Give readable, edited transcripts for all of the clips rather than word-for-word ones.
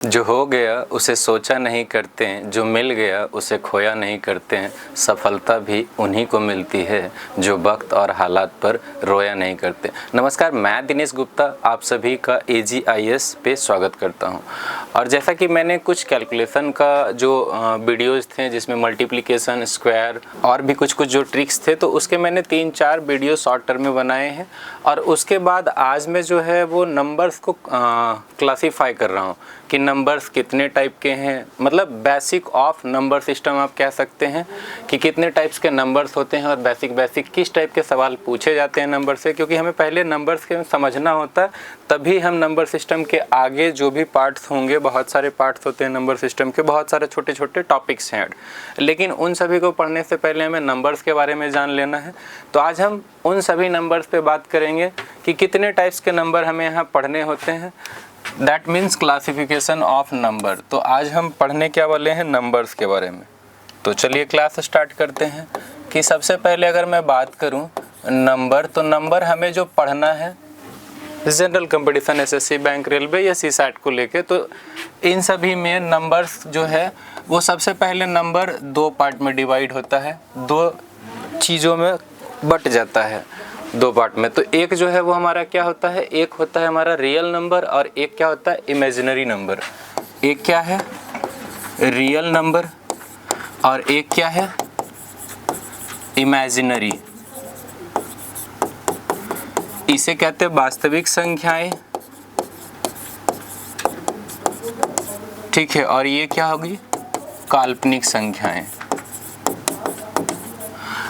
जो हो गया उसे सोचा नहीं करते, जो मिल गया उसे खोया नहीं करते हैं। सफलता भी उन्हीं को मिलती है जो वक्त और हालात पर रोया नहीं करते। नमस्कार, मैं दिनेश गुप्ता आप सभी का AGIS पे स्वागत करता हूं। और जैसा कि मैंने कुछ कैलकुलेशन का जो वीडियोज़ थे जिसमें मल्टीप्लिकेशन, स्क्वायर और भी कुछ जो ट्रिक्स थे, तो उसके मैंने 3-4 वीडियो शॉर्ट टर्म में बनाए हैं। और उसके बाद आज मैं जो है वो नंबर्स को क्लासीफाई कर रहा हूँ कि नंबर्स कितने टाइप के हैं। मतलब बेसिक ऑफ नंबर सिस्टम आप कह सकते हैं कि कितने टाइप्स के नंबर्स होते हैं और बेसिक किस टाइप के सवाल पूछे जाते हैं नंबर से, क्योंकि हमें पहले नंबर्स के समझना होता है, तभी हम नंबर सिस्टम के आगे जो भी पार्ट्स होंगे, बहुत सारे पार्ट्स होते हैं नंबर सिस्टम के, बहुत सारे छोटे छोटे टॉपिक्स हैं, लेकिन उन सभी को पढ़ने से पहले हमें नंबर्स के बारे में जान लेना है। तो आज हम उन सभी नंबर्स पे बात करेंगे कि कितने टाइप्स के नंबर हमें यहाँ पढ़ने होते हैं। That means classification of number. तो आज हम पढ़ने क्या वाले हैं, नंबर्स के बारे में। तो चलिए क्लास स्टार्ट करते हैं। कि सबसे पहले अगर मैं बात करूं नंबर, तो नंबर हमें जो पढ़ना है general competition, SSC, bank, railway या CSAT को लेके, तो इन सभी में नंबर्स जो है वो सबसे पहले नंबर 2 पार्ट में डिवाइड होता है, 2 चीज़ों में बट जाता है, 2 पार्ट में। तो एक जो है वो हमारा क्या होता है, एक होता है हमारा रियल नंबर और एक क्या होता है, इमेजिनरी नंबर। एक क्या है, रियल नंबर और एक क्या है, इमेजिनरी। इसे कहते हैं वास्तविक संख्याएं, ठीक है। और ये क्या होगी, काल्पनिक संख्याएं।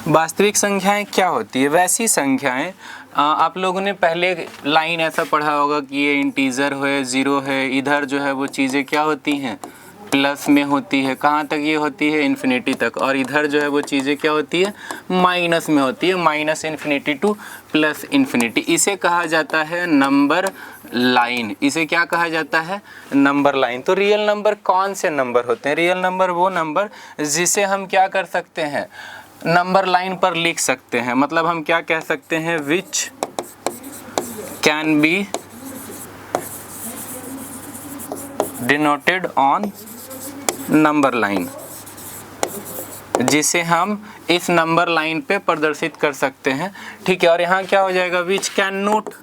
वास्तविक संख्याएं क्या होती है, वैसी संख्याएं आप लोगों ने पहले लाइन ऐसा पढ़ा होगा कि ये इंटीजर है, 0 है, इधर जो है वो चीज़ें क्या होती हैं, प्लस में होती है, कहाँ तक ये होती है, इन्फिनिटी तक, और इधर जो है वो चीज़ें क्या होती है, माइनस में होती है, -इन्फिनिटी टू +इन्फिनिटी। इसे कहा जाता है नंबर लाइन। इसे क्या कहा जाता है, नंबर लाइन। तो रियल नंबर कौन से नंबर होते हैं, रियल नंबर वो नंबर जिसे हम क्या कर सकते हैं, नंबर लाइन पर लिख सकते हैं। मतलब हम क्या कह सकते हैं, which can be denoted on number line, जिसे हम इस नंबर लाइन पे प्रदर्शित कर सकते हैं, ठीक है। और यहाँ क्या हो जाएगा, विच कैन नोट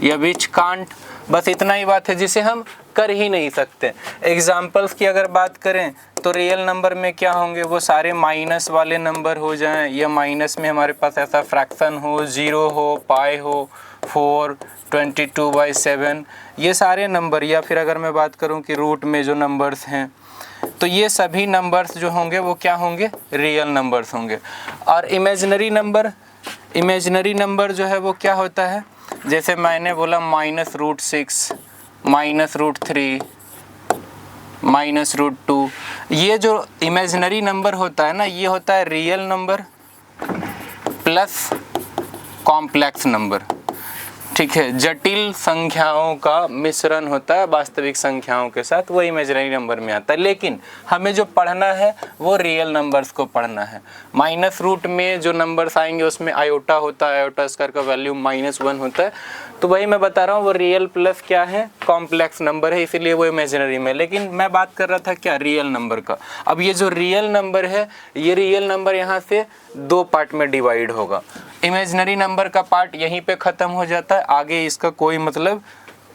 या विच कांट, बस इतना ही बात है, जिसे हम कर ही नहीं सकते। एग्जाम्पल्स की अगर बात करें तो रियल नंबर में क्या होंगे, वो सारे माइनस वाले नंबर हो जाएं, या माइनस में हमारे पास ऐसा फ्रैक्शन हो, 0 हो, पाई हो, 4, 22/7, ये सारे नंबर। या फिर अगर मैं बात करूं कि रूट में जो नंबर्स हैं, तो ये सभी नंबर्स जो होंगे वो क्या होंगे, रियल नंबर्स होंगे। और इमेजिनरी नंबर, इमेजिनरी नंबर जो है वो क्या होता है, जैसे मैंने बोला -√6, -√3, -√2, ये जो इमेजिनरी नंबर होता है ना, ये होता है real number plus complex number, ठीक है। जटिल संख्याओं का मिश्रण होता है वास्तविक संख्याओं के साथ, वो इमेजिनरी नंबर में आता है। लेकिन हमें जो पढ़ना है वो रियल नंबर्स को पढ़ना है। माइनस रूट में जो नंबर्स आएंगे उसमें आयोटा होता है, आयोटा स्क्वायर का वैल्यू -1 होता है। तो वही मैं बता रहा हूँ, वो रियल प्लस क्या है, कॉम्प्लेक्स नंबर है, इसीलिए वो इमेजिनरी में। लेकिन मैं बात कर रहा था क्या, रियल नंबर का। अब ये जो रियल नंबर है, ये रियल नंबर यहाँ से 2 पार्ट में डिवाइड होगा। इमेजिनरी नंबर का पार्ट यहीं पे ख़त्म हो जाता है, आगे इसका कोई मतलब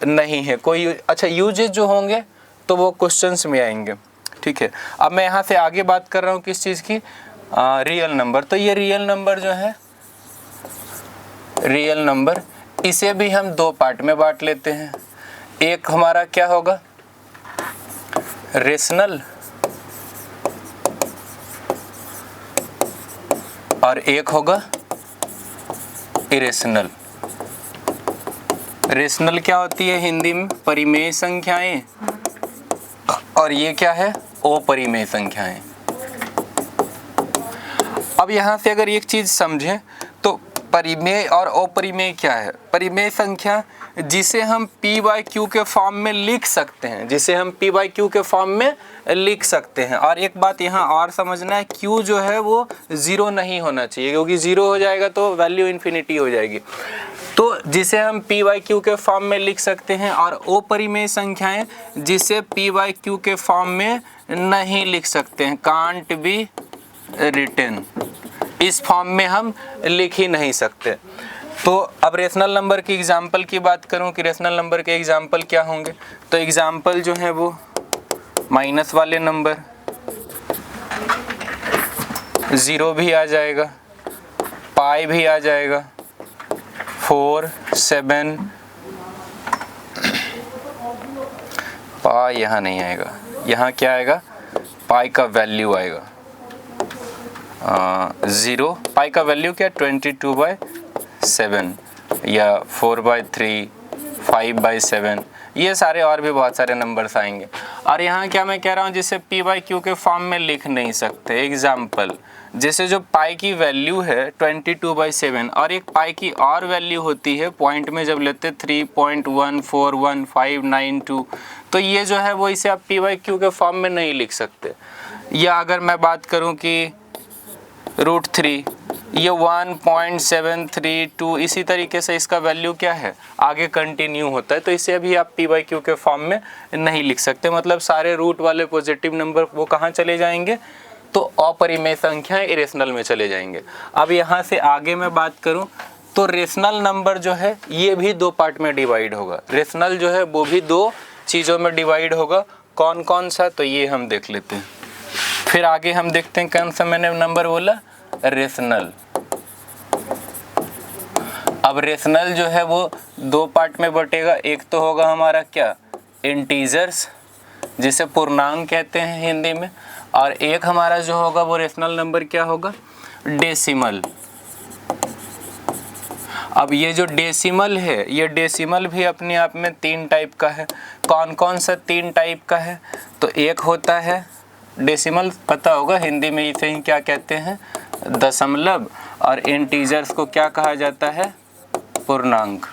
नहीं है, कोई अच्छा यूजेज जो होंगे तो वो क्वेश्चंस में आएंगे, ठीक है। अब मैं यहाँ से आगे बात कर रहा हूँ किस चीज़ की, रियल नंबर। तो ये रियल नंबर जो है, रियल नंबर, इसे भी हम 2 पार्ट में बांट लेते हैं। एक हमारा क्या होगा, रेशनल, और एक होगा इरेशनल। रेशनल क्या होती है हिंदी में, परिमेय संख्याएं, और ये क्या है, अपरिमेय संख्याएं। अब यहाँ से अगर एक चीज समझें तो परिमेय और अपरिमेय क्या है। परिमेय संख्या जिसे हम p/q के फॉर्म में लिख सकते हैं, जिसे हम p/q के फॉर्म में लिख सकते हैं। और एक बात यहाँ और समझना है, q जो है वो 0 नहीं होना चाहिए, क्योंकि 0 हो जाएगा तो वैल्यू इन्फिनिटी हो जाएगी। तो जिसे हम पी वाई क्यू के फॉर्म में लिख सकते हैं, और अपरिमेय संख्याएं जिसे पी वाई क्यू के फॉर्म में नहीं लिख सकते हैं, कांट बी रिटन, इस फॉर्म में हम लिख ही नहीं सकते। तो अब रेशनल नंबर की एग्जाम्पल की बात करूं कि रेशनल नंबर के एग्जाम्पल क्या होंगे, तो एग्जाम्पल जो है वो माइनस वाले नंबर, ज़ीरो भी आ जाएगा, पाई भी आ जाएगा, 4, 7, पाई यहाँ नहीं आएगा, यहाँ क्या आएगा, पाई का वैल्यू आएगा 0, पाई का वैल्यू क्या 22/7 या 4/3, 5/7, ये सारे और भी बहुत सारे नंबर्स आएंगे। और यहाँ क्या मैं कह रहा हूँ, जिसे पी वाई क्यू के फॉर्म में लिख नहीं सकते। एग्जाम्पल, जैसे जो पाई की वैल्यू है 22/7 और एक पाई की और वैल्यू होती है पॉइंट में जब लेते 3.1411592, तो ये जो है वो इसे आप पी वाई क्यू के फॉर्म में नहीं लिख सकते। या अगर मैं बात करूँ कि √3, ये 1.732, इसी तरीके से इसका वैल्यू क्या है, आगे कंटिन्यू होता है, तो इसे अभी आप पी वाई क्यू के फॉर्म में नहीं लिख सकते। मतलब सारे रूट वाले पॉजिटिव नंबर वो कहाँ चले जाएंगे, तो अपरिमेय संख्याएं इरेशनल में चले जाएंगे। अब यहाँ से आगे मैं बात करूँ तो रेशनल नंबर जो है ये भी दो पार्ट में डिवाइड होगा। रेशनल जो है वो भी दो चीज़ों में डिवाइड होगा। कौन कौन सा, तो ये हम देख लेते हैं। फिर आगे हम देखते हैं कौन सा मैंने नंबर बोला, रेशनल। अब रेशनल जो है वो दो पार्ट में बटेगा। एक तो होगा हमारा क्या, इंटीजर्स, जिसे पूर्णांक कहते हैं हिंदी में, और एक हमारा जो होगा वो रेशनल नंबर क्या होगा, डेसिमल। अब ये जो डेसिमल है, ये डेसिमल भी अपने आप में 3 टाइप का है। कौन कौन सा 3 टाइप का है, तो एक होता है डेसिमल, पता होगा हिंदी में इसे ही क्या कहते हैं, दशमलव, और इंटीजर्स को क्या कहा जाता है, पूर्णांक।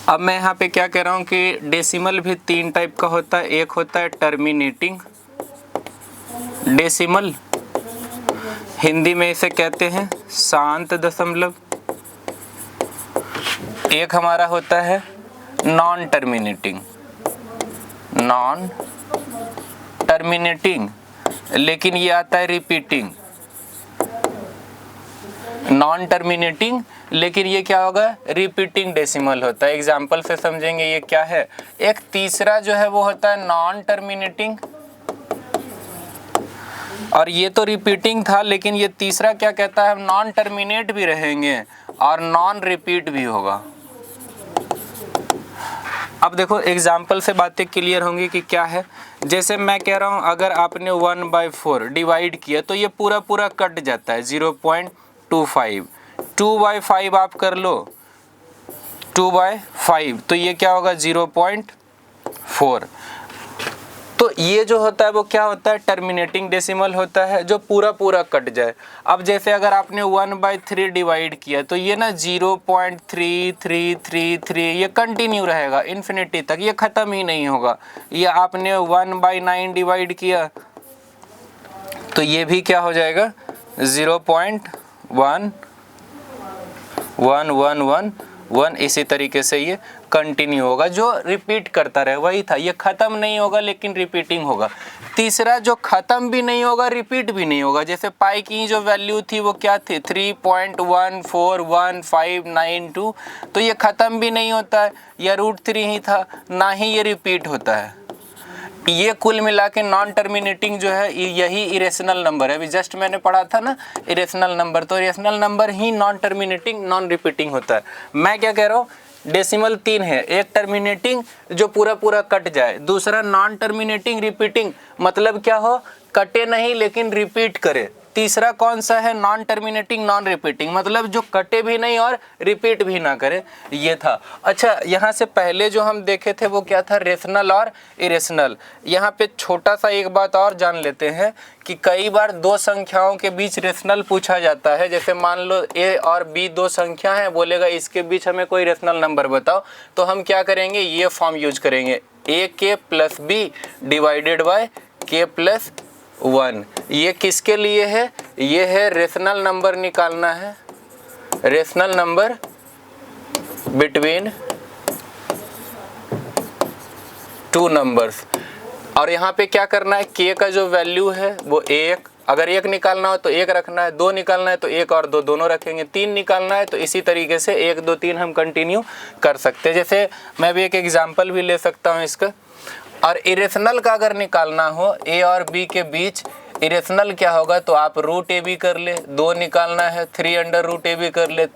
अब मैं यहाँ पे क्या कह रहा हूँ कि डेसिमल भी 3 टाइप का होता है। एक होता है टर्मिनेटिंग डेसिमल, हिंदी में इसे कहते हैं शांत दशमलव। एक हमारा होता है नॉन टर्मिनेटिंग, नॉन टर्मिनेटिंग, लेकिन ये आता है रिपीटिंग। नॉन टर्मिनेटिंग, लेकिन ये क्या होगा, रिपीटिंग डेसिमल होता है। एग्जाम्पल से समझेंगे ये क्या है। एक तीसरा जो है वो होता है नॉन टर्मिनेटिंग, और ये तो रिपीटिंग था, लेकिन ये तीसरा क्या कहता है, हम नॉन टर्मिनेट भी रहेंगे और नॉन रिपीट भी होगा। अब देखो एग्जाम्पल से बातें क्लियर होंगी कि क्या है। जैसे मैं कह रहा हूँ अगर आपने 1/4 डिवाइड किया तो ये पूरा पूरा कट जाता है 0.25। 2/5 आप कर लो, 2/5, तो ये क्या होगा 0.4। तो ये जो होता है वो क्या होता है, टर्मिनेटिंग डेसिमल होता है, जो पूरा पूरा कट जाए। अब जैसे अगर आपने 1/3 डिवाइड किया तो ये ना 0.3333, ये कंटिन्यू रहेगा इन्फिनिटी तक, ये ख़त्म ही नहीं होगा। ये आपने 1/9 डिवाइड किया तो ये भी क्या हो जाएगा 0.1111, इसी तरीके से ये कंटिन्यू होगा, जो रिपीट करता रहे वही था। ये ख़त्म नहीं होगा लेकिन रिपीटिंग होगा। तीसरा जो ख़त्म भी नहीं होगा, रिपीट भी नहीं होगा। जैसे पाई की जो वैल्यू थी वो क्या थी, 3.141592, तो ये ख़त्म भी नहीं होता है, या √3 ही था, ना ही ये रिपीट होता है। ये कुल मिला के नॉन टर्मिनेटिंग जो है यही इरेशनल नंबर है। अभी जस्ट मैंने पढ़ा था ना इरेशनल नंबर, तो इरेशनल नंबर ही नॉन टर्मिनेटिंग नॉन रिपीटिंग होता है। मैं क्या कह रहा हूँ, डेसिमल 3 है, एक टर्मिनेटिंग जो पूरा पूरा कट जाए, दूसरा नॉन टर्मिनेटिंग रिपीटिंग, मतलब क्या हो, कटे नहीं लेकिन रिपीट करे। तीसरा कौन सा है, नॉन टर्मिनेटिंग नॉन रिपीटिंग, मतलब जो कटे भी नहीं और रिपीट भी ना करे, ये था। अच्छा, यहाँ से पहले जो हम देखे थे वो क्या था, रेशनल और इरेशनल। यहाँ पे छोटा सा एक बात और जान लेते हैं कि कई बार दो संख्याओं के बीच रेशनल पूछा जाता है। जैसे मान लो ए और बी दो संख्या हैं, बोलेगा इसके बीच हमें कोई रेशनल नंबर बताओ, तो हम क्या करेंगे, ये फॉर्म यूज करेंगे, AK + B divided by K + 1। ये किसके लिए है, ये है रेशनल नंबर निकालना है, rational number between two numbers. और यहाँ पे क्या करना है, k का जो वैल्यू है वो 1, अगर 1 निकालना हो तो 1 रखना है, 2 निकालना है तो 1 और 2 दोनों रखेंगे, 3 निकालना है तो इसी तरीके से 1 2 3 हम कंटिन्यू कर सकते हैं। जैसे मैं भी एक एग्जांपल भी ले सकता हूँ इसका। और इरेशनल का अगर निकालना हो a और b के बीच, इरेशनल क्या होगा तो आप रूट ए बी कर ले, 2 निकालना है 3 अंडर रूट ए बी कर ले,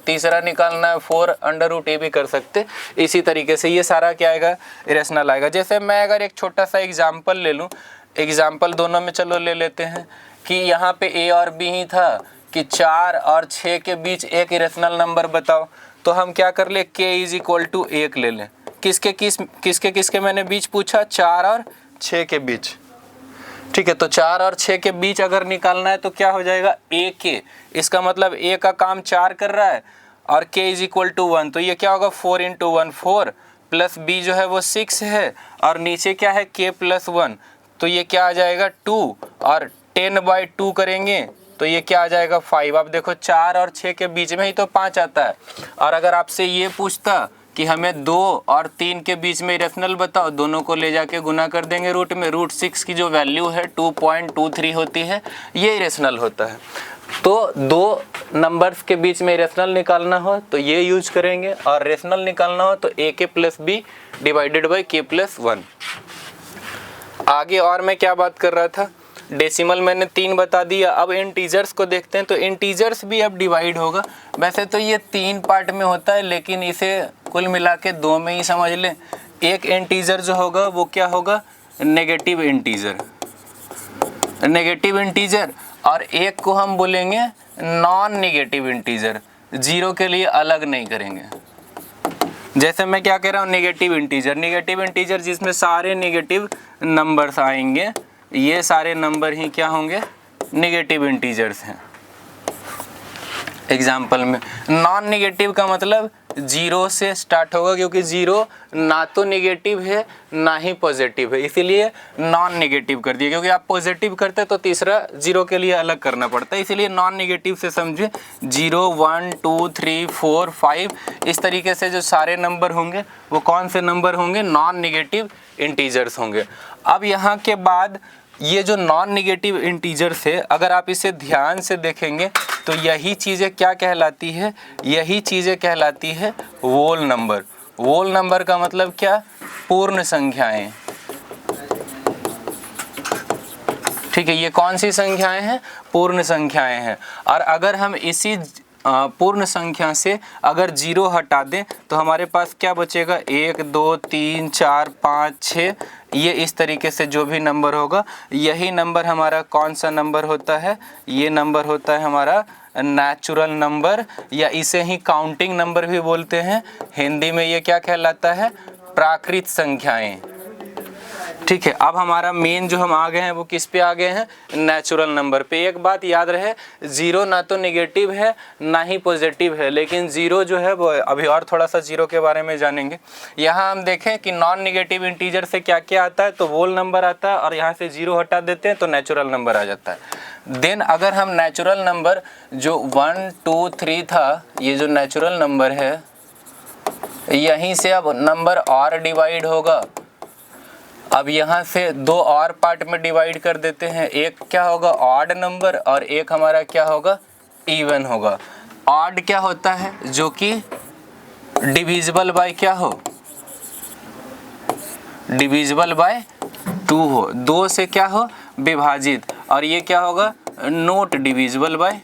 तीसरा निकालना है 4 अंडर रूट ए बी कर सकते। इसी तरीके से ये सारा क्या आएगा, इरेशनल आएगा। जैसे मैं अगर एक छोटा सा एग्जांपल ले लूँ, एग्जाम्पल दोनों में चलो ले लेते हैं कि यहाँ पे a और b ही था कि 4 और 6 के बीच एक इरेशनल नंबर बताओ, तो हम क्या कर ले, k इज इक्वल टू 1 ले लें। किसके मैंने बीच पूछा, 4 और 6 के बीच। ठीक है, तो 4 और 6 के बीच अगर निकालना है तो क्या हो जाएगा, ak, इसका मतलब a का काम 4 कर रहा है और k इज इक्वल टू 1, तो ये क्या होगा 4 इंटू 1 4, प्लस b जो है वो 6 है और नीचे क्या है k प्लस 1, तो ये क्या आ जाएगा 2, और 10/2 करेंगे तो ये क्या आ जाएगा 5। अब देखो 4 और 6 के बीच में ही तो 5 आता है। और अगर आपसे ये पूछता कि हमें 2 और 3 के बीच में इरेशनल बताओ, दोनों को ले जाके गुना कर देंगे रूट में, रूट 6 की जो वैल्यू है 2.23 होती है, ये इरेशनल होता है। तो 2 नंबर्स के बीच में इरेशनल निकालना हो तो ये यूज करेंगे, और रेशनल निकालना हो तो ak plus b divided by k plus 1। आगे और मैं क्या बात कर रहा था, डेसिमल मैंने 3 बता दिया। अब इंटीजर्स को देखते हैं, तो इंटीजर्स भी अब डिवाइड होगा। वैसे तो ये 3 पार्ट में होता है, लेकिन इसे कुल मिला के 2 में ही समझ लें। एक इंटीजर जो होगा वो क्या होगा, नेगेटिव इंटीजर, और एक को हम बोलेंगे नॉन नेगेटिव इंटीजर, 0 के लिए अलग नहीं करेंगे। जैसे मैं क्या कह रहा हूँ, नेगेटिव इंटीजर जिसमें सारे नेगेटिव नंबर्स आएंगे, ये सारे नंबर ही क्या होंगे, नेगेटिव इंटीजर्स हैं। एग्जाम्पल में नॉन नेगेटिव का मतलब 0 से स्टार्ट होगा, क्योंकि 0 ना तो नेगेटिव है ना ही पॉजिटिव है, इसीलिए नॉन नेगेटिव कर दिया। क्योंकि आप पॉजिटिव करते तो तीसरा 0 के लिए अलग करना पड़ता है, इसीलिए नॉन नेगेटिव से समझे। 0 1 2 3 4 5 इस तरीके से जो सारे नंबर होंगे वो कौन से नंबर होंगे, नॉन नेगेटिव इंटीजर्स होंगे। अब यहाँ के बाद ये जो नॉन नेगेटिव इंटीजर्स है, अगर आप इसे ध्यान से देखेंगे तो यही चीज़ें क्या कहलाती है, यही चीज़ें कहलाती है वोल नंबर। वोल नंबर का मतलब क्या, पूर्ण संख्याएं। ठीक है, ये कौन सी संख्याएं हैं, पूर्ण संख्याएं हैं। और अगर हम इसी पूर्ण संख्या से अगर 0 हटा दें तो हमारे पास क्या बचेगा, 1 2 3 4 5 6, ये इस तरीके से जो भी नंबर होगा, यही नंबर हमारा कौन सा नंबर होता है, ये नंबर होता है हमारा नेचुरल नंबर, या इसे ही काउंटिंग नंबर भी बोलते हैं। हिंदी में ये क्या कहलाता है, प्राकृत संख्याएं। ठीक है, अब हमारा मेन जो हम आ गए हैं वो किस पे आ गए हैं, नेचुरल नंबर पे। एक बात याद रहे, 0 ना तो नेगेटिव है ना ही पॉजिटिव है, लेकिन 0 जो है वो अभी और थोड़ा सा 0 के बारे में जानेंगे। यहाँ हम देखें कि नॉन नेगेटिव इंटीजर से क्या क्या आता है, तो वोल नंबर आता है, और यहाँ से 0 हटा देते हैं तो नेचुरल नंबर आ जाता है। देन अगर हम नेचुरल नंबर जो 1 2 3 था, ये जो नेचुरल नंबर है, यहीं से अब नंबर और डिवाइड होगा। अब यहाँ से 2 और पार्ट में डिवाइड कर देते हैं, एक क्या होगा ऑड नंबर और एक हमारा क्या होगा, इवन होगा। ऑड क्या होता है, जो कि डिविजिबल बाय क्या हो, डिविजिबल बाय 2 हो, 2 से क्या हो, विभाजित। और ये क्या होगा, नोट डिविजिबल बाय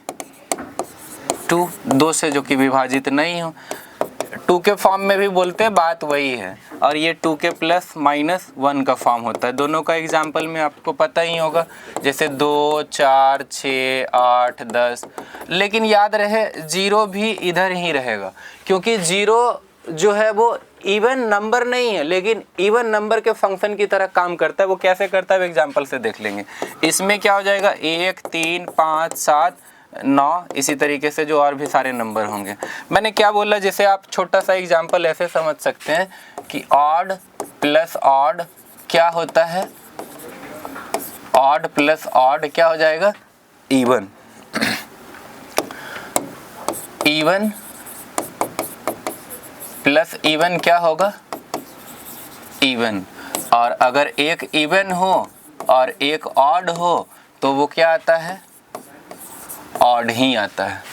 2, 2 से जो कि विभाजित नहीं हो। 2 के फॉर्म में भी बोलते हैं, बात वही है। और ये 2 के प्लस माइनस 1 का फॉर्म होता है। दोनों का एग्जाम्पल में आपको पता ही होगा, जैसे 2 4 6 8 10। लेकिन याद रहे 0 भी इधर ही रहेगा, क्योंकि 0 जो है वो इवन नंबर नहीं है, लेकिन इवन नंबर के फंक्शन की तरह काम करता है। वो कैसे करता है एग्जाम्पल से देख लेंगे। इसमें क्या हो जाएगा, 1 3 5 7 9, इसी तरीके से जो और भी सारे नंबर होंगे। मैंने क्या बोला, जैसे आप छोटा सा एग्जांपल ऐसे समझ सकते हैं कि ऑड प्लस ऑड क्या होता है, ऑड प्लस ऑड क्या हो जाएगा, इवन। इवन प्लस इवन क्या होगा, इवन। और अगर एक इवन हो और एक ऑड हो तो वो क्या आता है, ऑड ही आता है।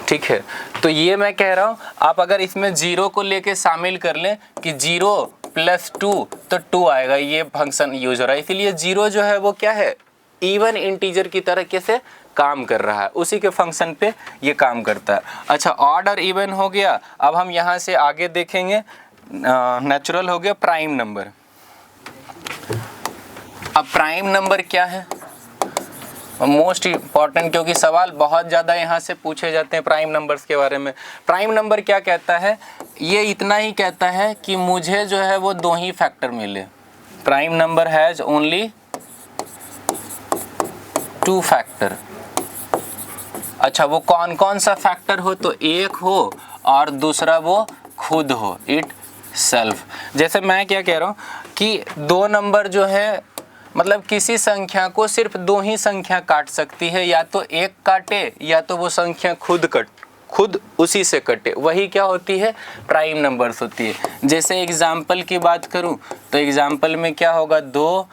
ठीक है, तो ये मैं कह रहा हूँ, आप अगर इसमें जीरो को लेके शामिल कर लें कि 0 + 2 तो 2 आएगा, ये फंक्शन यूज हो रहा है। इसीलिए जीरो जो है वो क्या है, इवन इंटीजर की तरीके से काम कर रहा है, उसी के फंक्शन पे ये काम करता है। अच्छा, ऑड और इवन हो गया। अब हम यहाँ से आगे देखेंगे, नेचुरल हो गया प्राइम नंबर। अब प्राइम नंबर क्या है, मोस्ट इम्पॉर्टेंट, क्योंकि सवाल बहुत ज़्यादा यहाँ से पूछे जाते हैं प्राइम नंबर्स के बारे में। प्राइम नंबर क्या कहता है, ये इतना ही कहता है कि मुझे जो है वो 2 ही फैक्टर मिले। Prime number has only 2 factor. अच्छा, वो कौन कौन सा फैक्टर हो, तो एक हो और दूसरा वो खुद हो, इट सेल्फ। जैसे मैं क्या कह रहा हूँ कि 2 नंबर जो है, मतलब किसी संख्या को सिर्फ 2 ही संख्या काट सकती है, या तो एक काटे या तो वो संख्या खुद उसी से कटे, वही क्या होती है, प्राइम नंबर्स होती है। जैसे एग्जाम्पल की बात करूं तो एग्जाम्पल में क्या होगा, 2,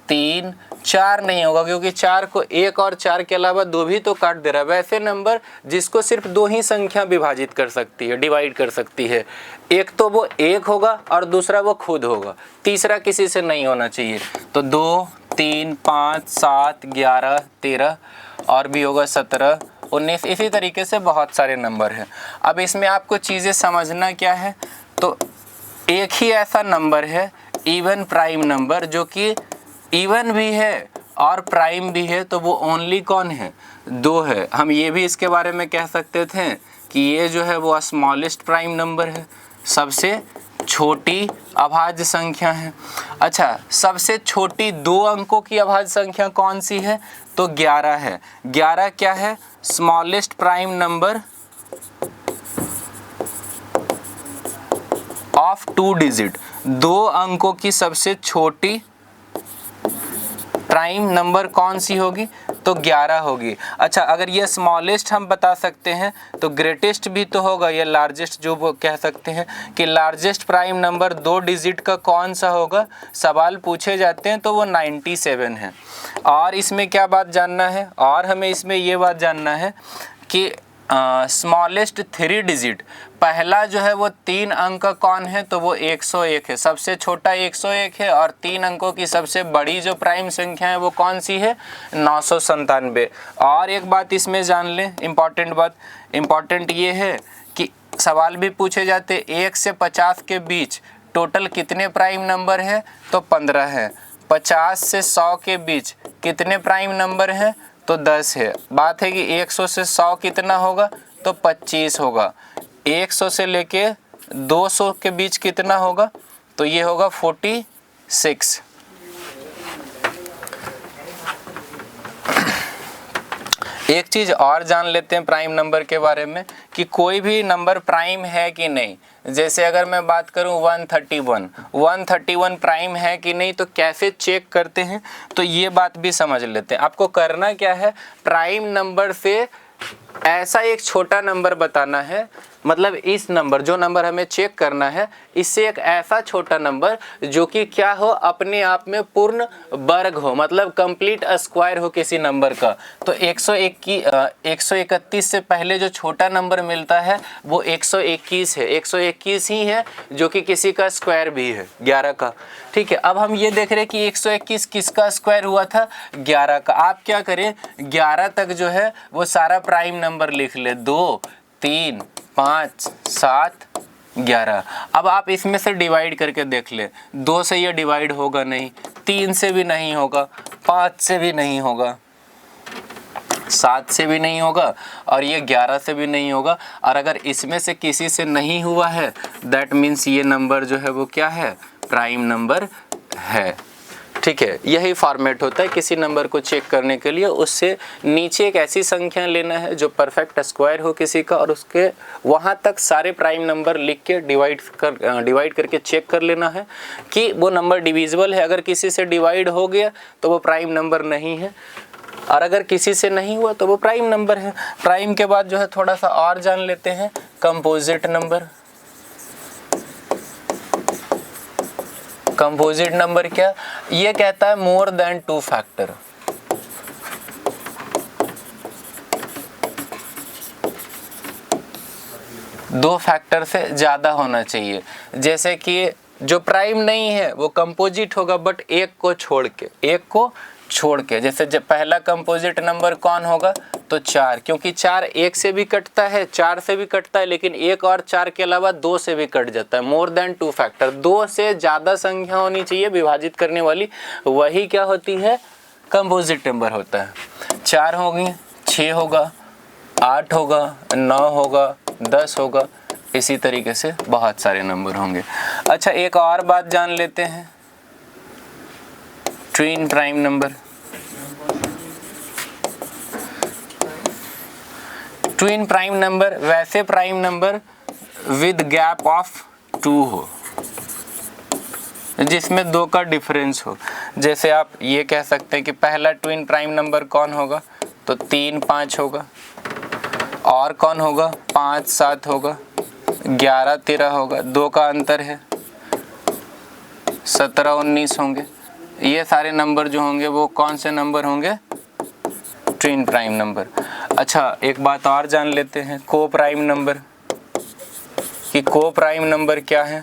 3, 4 नहीं होगा, क्योंकि 4 को 1 और 4 के अलावा 2 भी तो काट दे रहा है। वैसे नंबर जिसको सिर्फ 2 ही संख्या विभाजित कर सकती है, डिवाइड कर सकती है, एक तो वो 1 होगा और दूसरा वो खुद होगा, तीसरा किसी से नहीं होना चाहिए। तो 2, 3, 5, 7, 11, 13 और भी होगा 17, 19, इसी तरीके से बहुत सारे नंबर हैं। अब इसमें आपको चीज़ें समझना क्या है, तो एक ही ऐसा नंबर है इवन प्राइम नंबर, जो कि इवन भी है और प्राइम भी है, तो वो ओनली कौन है, 2 है। हम ये भी इसके बारे में कह सकते थे कि ये जो है वो स्मॉलेस्ट प्राइम नंबर है, सबसे छोटी अभाज्य संख्या है। अच्छा, सबसे छोटी 2 अंकों की अभाज्य संख्या कौन सी है, तो 11 है। 11 क्या है, smallest prime number of 2 digit. 2 अंकों की सबसे छोटी प्राइम नंबर कौन सी होगी, तो 11 होगी। अच्छा, अगर ये स्मॉलेस्ट हम बता सकते हैं तो ग्रेटेस्ट भी तो होगा, ये लार्जेस्ट जो वो कह सकते हैं कि लार्जेस्ट प्राइम नंबर 2 डिजिट का कौन सा होगा, सवाल पूछे जाते हैं तो वो 97 है। और इसमें क्या बात जानना है, और हमें इसमें ये बात जानना है कि स्मॉलेस्ट 3 डिजिट, पहला जो है वो 3 अंक का कौन है, तो वो 101 है, सबसे छोटा 101 है। और 3 अंकों की सबसे बड़ी जो प्राइम संख्या है वो कौन सी है, 997। और एक बात इसमें जान लें, इम्पॉर्टेंट ये है कि सवाल भी पूछे जाते 1 से 50 के बीच टोटल कितने प्राइम नंबर हैं, तो 15 है। 50 से 100 के बीच कितने प्राइम नंबर हैं, तो 10 है। बात है कि 100 से 100 कितना होगा, तो 25 होगा। 100 से लेके 200 के बीच कितना होगा, तो ये होगा 46। एक चीज़ और जान लेते हैं प्राइम नंबर के बारे में कि कोई भी नंबर प्राइम है कि नहीं। जैसे अगर मैं बात करूं 131 प्राइम है कि नहीं, तो कैसे चेक करते हैं, तो ये बात भी समझ लेते हैं। आपको करना क्या है, प्राइम नंबर से ऐसा एक छोटा नंबर बताना है, मतलब इस नंबर, जो नंबर हमें चेक करना है, इससे एक ऐसा छोटा नंबर जो कि क्या हो, अपने आप में पूर्ण वर्ग हो, मतलब कंप्लीट स्क्वायर हो किसी नंबर का। तो 131 से पहले जो छोटा नंबर मिलता है वो 121 है, 121 ही है जो कि किसी का स्क्वायर भी है, 11 का। ठीक है, अब हम ये देख रहे हैं कि 121 किसका स्क्वायर हुआ था, 11 का। आप क्या करें, 11 तक जो है वो सारा प्राइम नंबर लिख ले, 2, 3, 5, 7, 11। अब आप इसमें से डिवाइड करके देख ले, 2 से ये डिवाइड होगा नहीं, 3 से भी नहीं होगा, 5 से भी नहीं होगा, 7 से भी नहीं होगा, और ये 11 से भी नहीं होगा। और अगर इसमें से किसी से नहीं हुआ है, दैट मीन्स ये नंबर जो है वो क्या है, प्राइम नंबर है। ठीक है, यही फॉर्मेट होता है किसी नंबर को चेक करने के लिए। उससे नीचे एक ऐसी संख्या लेना है जो परफेक्ट स्क्वायर हो किसी का, और उसके वहाँ तक सारे प्राइम नंबर लिख के डिवाइड करके चेक कर लेना है कि वो नंबर डिविजिबल है। अगर किसी से डिवाइड हो गया तो वो प्राइम नंबर नहीं है, और अगर किसी से नहीं हुआ तो वो प्राइम नंबर है। प्राइम के बाद जो है थोड़ा सा और जान लेते हैं कंपोजिट नंबर। कंपोजिट नंबर क्या, ये कहता है मोर देन 2 फैक्टर। दो फैक्टर से ज़्यादा होना चाहिए। जैसे कि जो प्राइम नहीं है वो कंपोजिट होगा बट एक को छोड़ के, जैसे जब पहला कंपोजिट नंबर कौन होगा तो 4, क्योंकि 4 1 से भी कटता है, 4 से भी कटता है, लेकिन 1 और 4 के अलावा 2 से भी कट जाता है। मोर देन 2 फैक्टर, 2 से ज़्यादा संख्या होनी चाहिए विभाजित करने वाली, वही क्या होती है, कंपोजिट नंबर होता है। 4 होगी, 6 होगा, 8 होगा, 9 होगा, 10 होगा, इसी तरीके से बहुत सारे नंबर होंगे। अच्छा, एक और बात जान लेते हैं, twin prime number. Twin prime number वैसे prime number with gap of 2 हो, जिसमें 2 का डिफरेंस हो। जैसे आप ये कह सकते हैं कि पहला ट्विन प्राइम नंबर कौन होगा तो 3 5 होगा, और कौन होगा 5 7 होगा, 11 13 होगा, 2 का अंतर है, 17 19 होंगे। ये सारे नंबर जो होंगे वो कौन से नंबर होंगे, ट्विन प्राइम नंबर। अच्छा, एक बात और जान लेते हैं, को प्राइम नंबर, कि को प्राइम नंबर क्या है।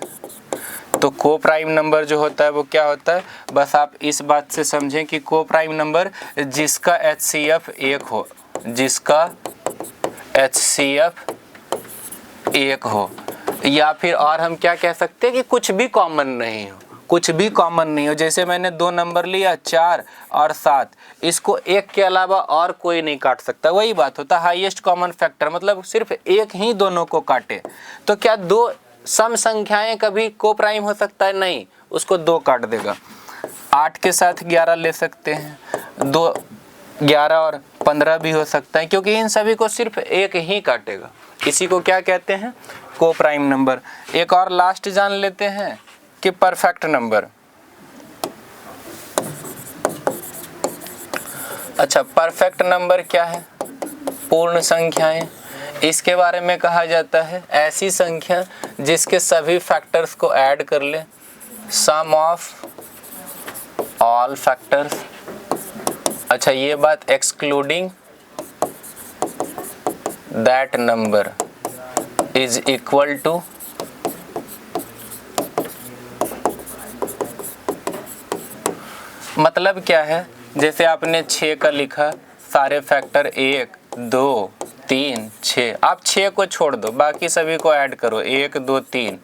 तो को प्राइम नंबर जो होता है वो क्या होता है, बस आप इस बात से समझें कि को प्राइम नंबर जिसका HCF 1 हो, जिसका HCF 1 हो, या फिर और हम क्या कह सकते हैं कि कुछ भी कॉमन नहीं हो, कुछ भी कॉमन नहीं हो। जैसे मैंने 2 नंबर लिया 4 और 7, इसको 1 के अलावा और कोई नहीं काट सकता, वही बात होता है हाईएस्ट कॉमन फैक्टर, मतलब सिर्फ 1 ही दोनों को काटे। तो क्या 2 सम संख्याएं कभी को प्राइम हो सकता है, नहीं, उसको 2 काट देगा। 8 के साथ 11 ले सकते हैं, 2 11 और 15 भी हो सकता है, क्योंकि इन सभी को सिर्फ 1 ही काटेगा। इसी को क्या कहते हैं, को प्राइम नंबर। एक और लास्ट जान लेते हैं कि परफेक्ट नंबर। अच्छा, परफेक्ट नंबर क्या है, पूर्ण संख्याएं। इसके बारे में कहा जाता है ऐसी संख्या जिसके सभी फैक्टर्स को ऐड कर ले, सम ऑफ ऑल फैक्टर्स। अच्छा, ये बात excluding that number is equal to मतलब क्या है, जैसे आपने 6 का लिखा, सारे फैक्टर 1 2 3 6, आप 6 को छोड़ दो, बाकी सभी को ऐड करो, 1 2 3,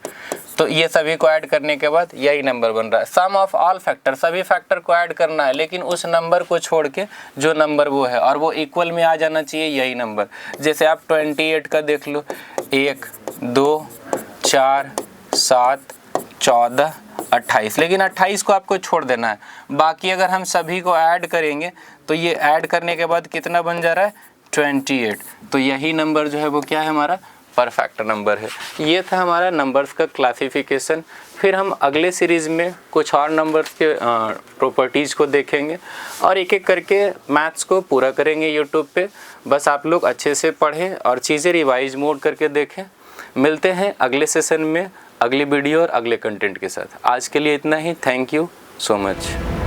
तो ये सभी को ऐड करने के बाद यही नंबर बन रहा है। सम ऑफ ऑल फैक्टर, सभी फैक्टर को ऐड करना है, लेकिन उस नंबर को छोड़ के जो नंबर वो है, और वो इक्वल में आ जाना चाहिए यही नंबर। जैसे आप 28 का देख लो, 1 2 4 7 14 28, लेकिन 28 को आपको छोड़ देना है, बाकी अगर हम सभी को ऐड करेंगे तो ये ऐड करने के बाद कितना बन जा रहा है, 28। तो यही नंबर जो है वो क्या है, हमारा परफेक्ट नंबर है। ये था हमारा नंबर्स का क्लासिफिकेशन। फिर हम अगले सीरीज़ में कुछ और नंबर्स के प्रॉपर्टीज़ को देखेंगे और एक एक करके मैथ्स को पूरा करेंगे यूट्यूब पे। बस आप लोग अच्छे से पढ़ें और चीज़ें रिवाइज मोड करके देखें। मिलते हैं अगले सेशन में अगली वीडियो और अगले कंटेंट के साथ। आज के लिए इतना ही। Thank you so much.